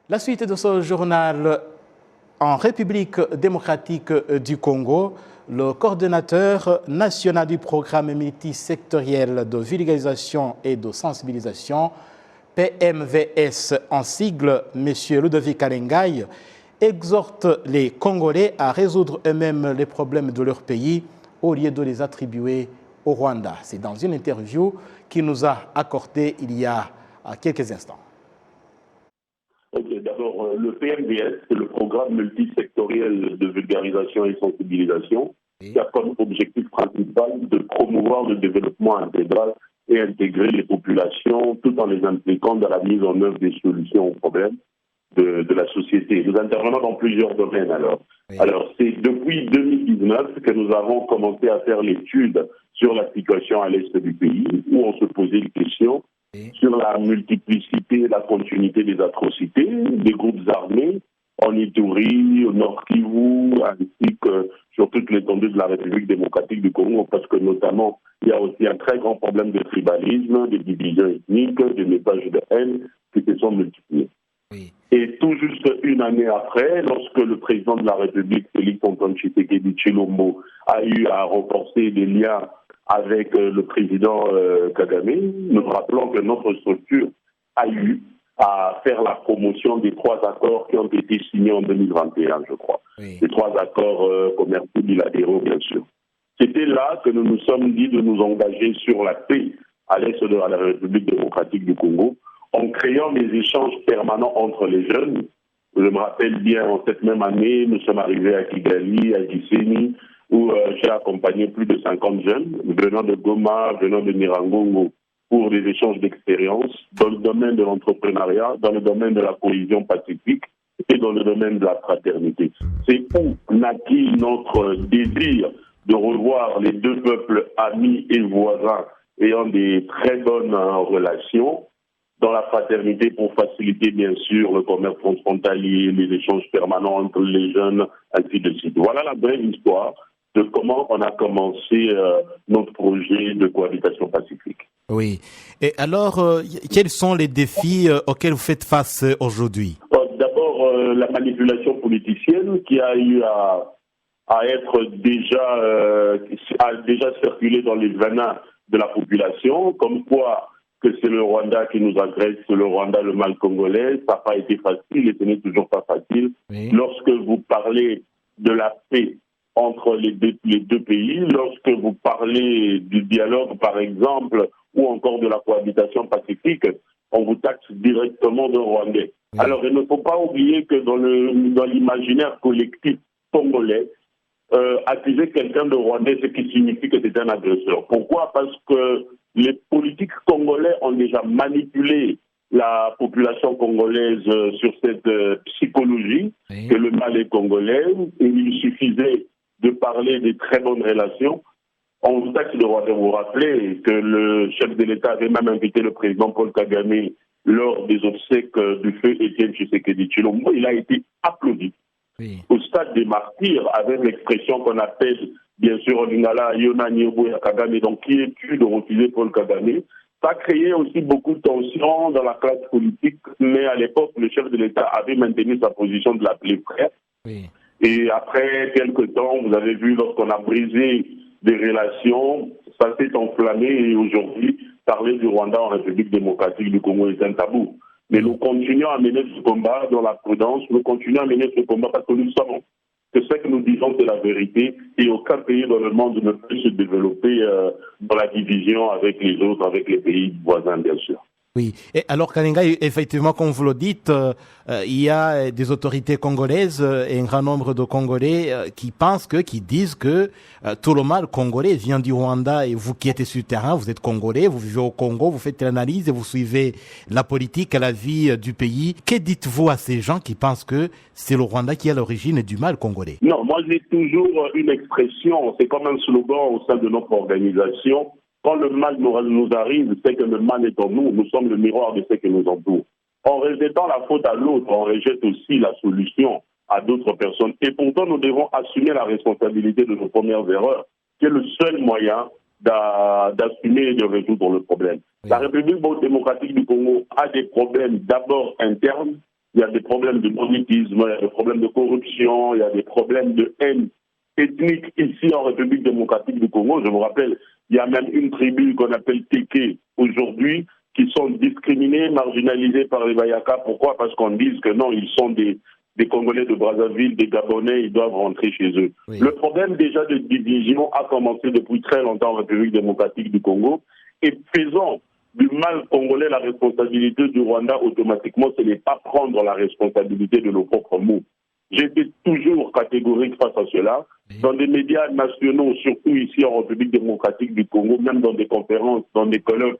La suite de ce journal, en République démocratique du Congo, le coordonnateur national du programme multisectoriel de vulgarisation et de sensibilisation, PMVS en sigle, M. Ludovic Kalengai, exhorte les Congolais à résoudre eux-mêmes les problèmes de leur pays au lieu de les attribuer au Rwanda. C'est dans une interview qu'il nous a accordée il y a quelques instants. D'abord, le PMVS, c'est le programme multisectoriel de vulgarisation et sensibilisation, qui a comme objectif principal de promouvoir le développement intégral et intégrer les populations tout en les impliquant dans la mise en œuvre des solutions aux problèmes de la société. Nous intervenons dans plusieurs domaines alors. Alors, c'est depuis 2019 que nous avons commencé à faire l'étude sur la situation à l'est du pays, où on se posait des questions sur la multiplicité et la continuité des atrocités des groupes armés en Ituri, au Nord Kivu, ainsi que sur toute l'étendue de la République démocratique du Congo, parce que notamment, il y a aussi un très grand problème de tribalisme, de division ethnique, de messages de haine qui se sont multipliés. Et tout juste une année après, lorsque le président de la République, Félix Antoine Tshisekedi Tshilombo, a eu à renforcer des liens avec le président Kagame, nous rappelons que notre structure a eu à faire la promotion des 3 accords qui ont été signés en 2021, je crois. Les 3 accords commerciaux bilatéraux, bien sûr. C'était là que nous nous sommes dit de nous engager sur la paix à l'est de la République démocratique du Congo, en créant des échanges permanents entre les jeunes. Je me rappelle bien, en cette même année, nous sommes arrivés à Kigali, à Gisenyi, où j'ai accompagné plus de 50 jeunes venant de Goma, venant de Nirangongo, pour des échanges d'expériences dans le domaine de l'entrepreneuriat, dans le domaine de la cohésion pacifique et dans le domaine de la fraternité. C'est où naquit notre désir de revoir les 2 peuples amis et voisins ayant des très bonnes relations dans la fraternité pour faciliter bien sûr le commerce transfrontalier, les échanges permanents entre les jeunes, ainsi de suite. Voilà la brève histoire de comment on a commencé notre projet de cohabitation pacifique. Oui. Et alors, quels sont les défis auxquels vous faites face aujourd'hui? D'abord, la manipulation politicienne qui a eu à être déjà circulé dans les venins de la population, comme quoi que c'est le Rwanda qui nous agresse, le Rwanda le mal congolais, ça n'a pas été facile et ce n'est toujours pas facile. Oui. Lorsque vous parlez de la paix entre les deux pays, lorsque vous parlez du dialogue par exemple, ou encore de la cohabitation pacifique, on vous taxe directement de Rwandais. Oui. Alors il ne faut pas oublier que dans l'imaginaire collectif congolais, accuser quelqu'un de Rwandais, ce qui signifie que c'est un agresseur. Pourquoi? Parce que les politiques congolais ont déjà manipulé la population congolaise sur cette psychologie, que le mal est congolais, et il suffisait de parler des très bonnes relations. On vous taxe de Rwanda. Vous vous rappelez que le chef de l'État avait même invité le président Paul Kagame lors des obsèques du feu Étienne Tshisekedi Tshilombo. Il a été applaudi. Oui. Au stade des martyrs, avec l'expression qu'on appelle, bien sûr, en lingala, Yona Nyobo Kagame, donc qui est tué de refuser Paul Kagame. Ça a créé aussi beaucoup de tensions dans la classe politique, mais à l'époque, le chef de l'État avait maintenu sa position de l'appeler frère. Oui. Et après quelques temps, vous avez vu, lorsqu'on a brisé des relations, ça s'est enflammé et aujourd'hui, parler du Rwanda en République démocratique du Congo est un tabou. Mais nous continuons à mener ce combat dans la prudence, nous continuons à mener ce combat parce que nous savons que ce que nous disons c'est la vérité et aucun pays dans le monde ne peut se développer dans la division avec les autres, avec les pays voisins bien sûr. Oui. Et alors, Kalengai, effectivement, comme vous le dites, il y a des autorités congolaises et un grand nombre de Congolais qui disent que tout le mal congolais vient du Rwanda et vous qui êtes sur le terrain, vous êtes Congolais, vous vivez au Congo, vous faites l'analyse et vous suivez la politique et la vie du pays. Que dites-vous à ces gens qui pensent que c'est le Rwanda qui est à l'origine du mal congolais? Non, moi j'ai toujours une expression, c'est comme un slogan au sein de notre organisation. Quand le mal nous arrive, c'est que le mal est en nous. Nous sommes le miroir de ce qui nous entoure. En rejetant la faute à l'autre, on rejette aussi la solution à d'autres personnes. Et pourtant, nous devons assumer la responsabilité de nos premières erreurs, qui est le seul moyen d'assumer et de résoudre le problème. Oui. La République démocratique du Congo a des problèmes d'abord internes, il y a des problèmes de banditisme, il y a des problèmes de corruption, il y a des problèmes de haine ethnique ici en République démocratique du Congo. Je vous rappelle, il y a même une tribu qu'on appelle Téké aujourd'hui qui sont discriminés, marginalisés par les Bayaka. Pourquoi? Parce qu'on dit que non, ils sont des Congolais de Brazzaville, des Gabonais, ils doivent rentrer chez eux. Oui. Le problème déjà de division a commencé depuis très longtemps en République démocratique du Congo. Et faisant du mal congolais la responsabilité du Rwanda, automatiquement, ce n'est pas prendre la responsabilité de nos propres mots. J'étais toujours catégorique face à cela. Dans des médias nationaux, surtout ici en République démocratique du Congo, même dans des conférences, dans des colloques,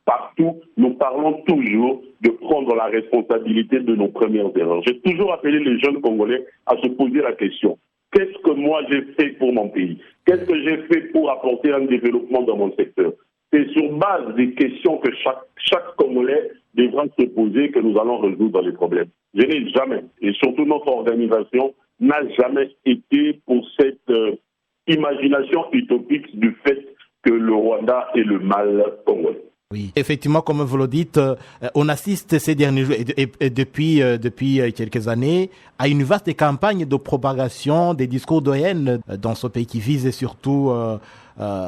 partout, nous parlons toujours de prendre la responsabilité de nos premières erreurs. J'ai toujours appelé les jeunes Congolais à se poser la question. Qu'est-ce que moi j'ai fait pour mon pays? Qu'est-ce que j'ai fait pour apporter un développement dans mon secteur? C'est sur base des questions que chaque Congolais devra se poser que nous allons résoudre les problèmes. Je n'ai jamais, et surtout notre organisation, n'a jamais été pour cette imagination utopique du fait que le Rwanda est le mal congolais. Oui, effectivement, comme vous le dites, on assiste ces derniers jours et depuis quelques années à une vaste campagne de propagation des discours de haine dans ce pays qui vise surtout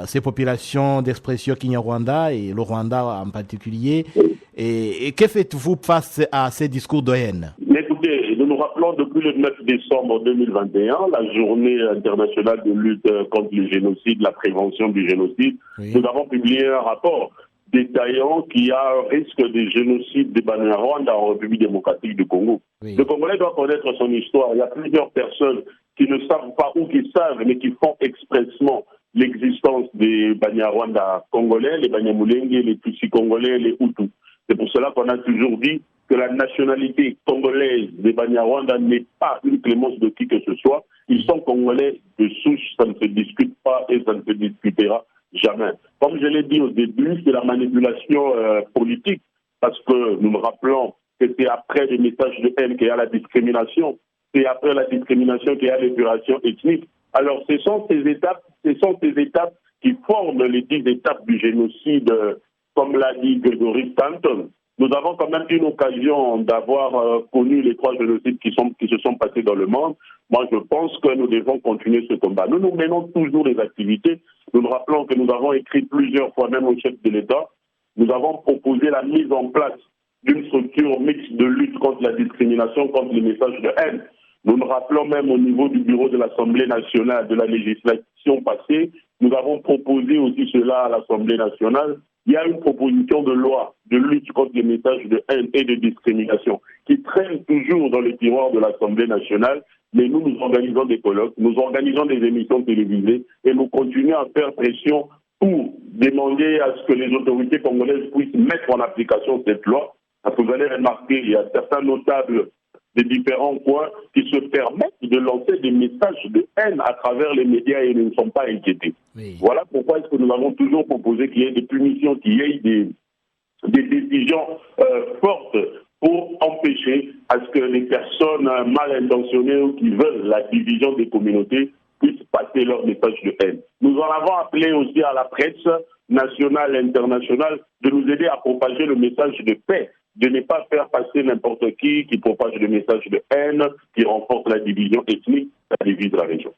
ces populations d'expression Kinyarwanda et le Rwanda en particulier. Et que faites-vous face à ces discours de haine? Écoutez, nous nous rappelons depuis le 9 décembre 2021, la journée internationale de lutte contre le génocide, la prévention du génocide. Oui. Nous avons publié un rapport détaillant qu'il y a un risque de génocide des Banyarwanda en République démocratique du Congo. Oui. Le Congolais doit connaître son histoire. Il y a plusieurs personnes qui ne savent pas ou qui savent, mais qui font expressement l'existence des Banyarwanda congolais, les Banyamulenge, les Tutsi congolais, les Hutus. C'est pour cela qu'on a toujours dit que la nationalité congolaise des Banyarwanda n'est pas une clémence de qui que ce soit. Ils sont congolais de souche, ça ne se discute pas et ça ne se discutera jamais. Comme je l'ai dit au début, c'est la manipulation politique, parce que nous nous rappelons que c'est après les messages de haine qu'il y a la discrimination, c'est après la discrimination qu'il y a l'épuration ethnique. Alors ce sont ces étapes qui forment les 10 étapes du génocide, comme l'a dit Gregory Stanton. Nous avons quand même une occasion d'avoir connu les 3 génocides qui se sont passés dans le monde. Moi, je pense que nous devons continuer ce combat. Nous menons toujours des activités. Nous nous rappelons que nous avons écrit plusieurs fois, même au chef de l'État, nous avons proposé la mise en place d'une structure mixte de lutte contre la discrimination, contre les messages de haine. Nous nous rappelons même au niveau du bureau de l'Assemblée nationale, de la législation passée, nous avons proposé aussi cela à l'Assemblée nationale. Il y a une proposition de loi de lutte contre les messages de haine et de discrimination qui traîne toujours dans les tiroirs de l'Assemblée nationale, mais nous organisons des colloques, nous organisons des émissions télévisées et nous continuons à faire pression pour demander à ce que les autorités congolaises puissent mettre en application cette loi. Parce que vous allez remarquer, il y a certains notables des différents coins qui se permettent de lancer des messages de haine à travers les médias et ne sont pas inquiétés. Oui. Voilà pourquoi est-ce que nous avons toujours proposé qu'il y ait des punitions, qu'il y ait des décisions fortes pour empêcher à ce que les personnes mal intentionnées ou qui veulent la division des communautés puissent passer leur message de haine. Nous en avons appelé aussi à la presse nationale et internationale de nous aider à propager le message de paix, de ne pas faire passer n'importe qui propage des messages de haine, qui renforce la division ethnique, ça divise la région.